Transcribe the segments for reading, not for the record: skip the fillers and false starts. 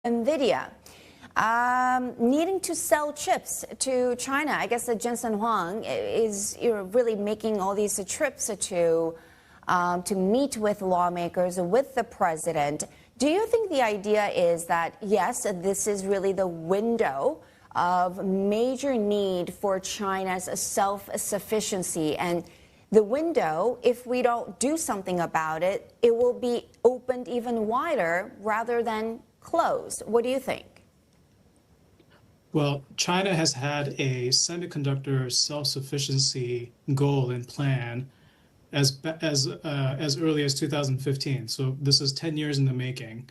Nvidia needing to sell chips to China. I guess Jensen Huang is really making all these trips to meet with lawmakers, with the president. Do you think the idea is that, yes, this is really the window of major need for China's self-sufficiency, and the window, if we don't do something about it, it will be opened even wider rather than closed? What do you think? Well, China has had a semiconductor self-sufficiency goal and plan as early as 2015. So this is 10 years in the making.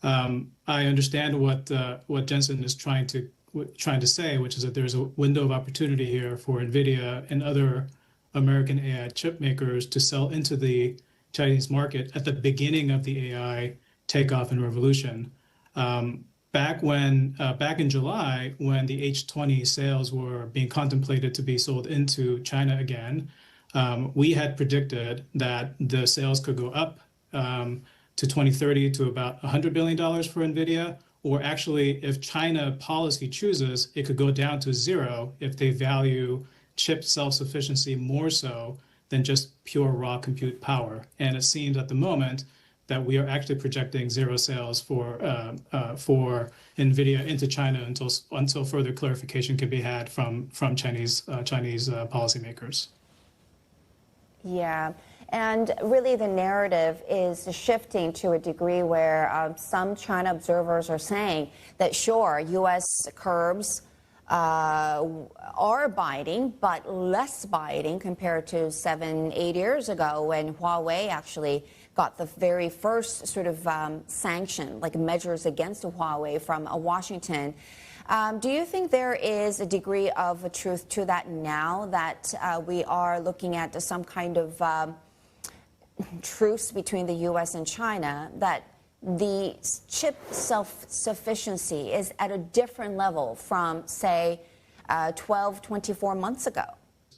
I understand what Jensen is trying to say, which is that there's a window of opportunity here for Nvidia and other American AI chip makers to sell into the Chinese market at the beginning of the AI takeoff and revolution. Back in July, when the H20 sales were being contemplated to be sold into China again, we had predicted that the sales could go up to 2030 to about $100 billion for Nvidia, or actually, if China policy chooses, it could go down to zero if they value chip self-sufficiency more so than just pure raw compute power. And it seems at the moment that we are actually projecting zero sales for Nvidia into China until further clarification can be had from Chinese policymakers. Yeah, and really the narrative is shifting to a degree where some China observers are saying that sure, U.S. curbs are biting, but less biting compared to 7-8 years ago when Huawei actually got the very first sort of sanction, like measures against Huawei from Washington. Do you think there is a degree of truth to that now that we are looking at some kind of truce between the U.S. and China, that the chip self-sufficiency is at a different level from, say, 12, 24 months ago?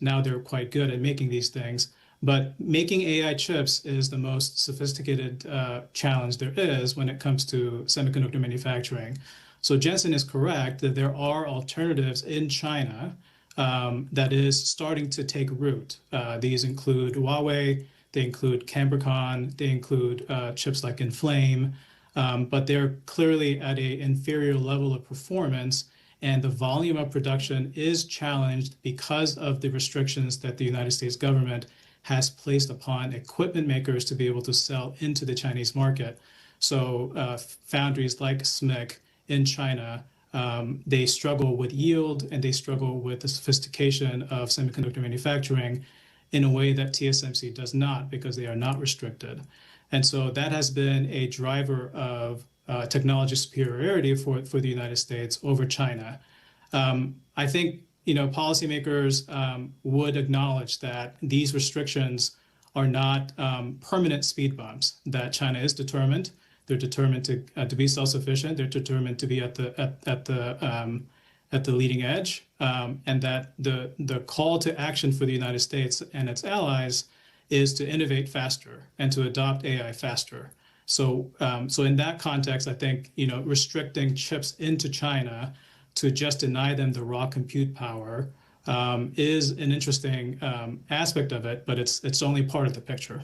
Now they're quite good at making these things, but making AI chips is the most sophisticated challenge there is when it comes to semiconductor manufacturing. So Jensen is correct that there are alternatives in China that is starting to take root. These include Huawei, they include Cambricon, they include chips like Inflame, but they're clearly at an inferior level of performance, and the volume of production is challenged because of the restrictions that the United States government has placed upon equipment makers to be able to sell into the Chinese market. So foundries like SMIC in China, they struggle with yield and they struggle with the sophistication of semiconductor manufacturing in a way that TSMC does not, because they are not restricted. And so that has been a driver of technology superiority for the United States over China. I think policymakers would acknowledge that these restrictions are not permanent speed bumps, that China is determined. They're determined to be self-sufficient. They're determined to be at the leading edge, and that the call to action for the United States and its allies is to innovate faster and to adopt AI faster. So in that context, I think restricting chips into China to just deny them the raw compute power is an interesting aspect of it, but it's only part of the picture.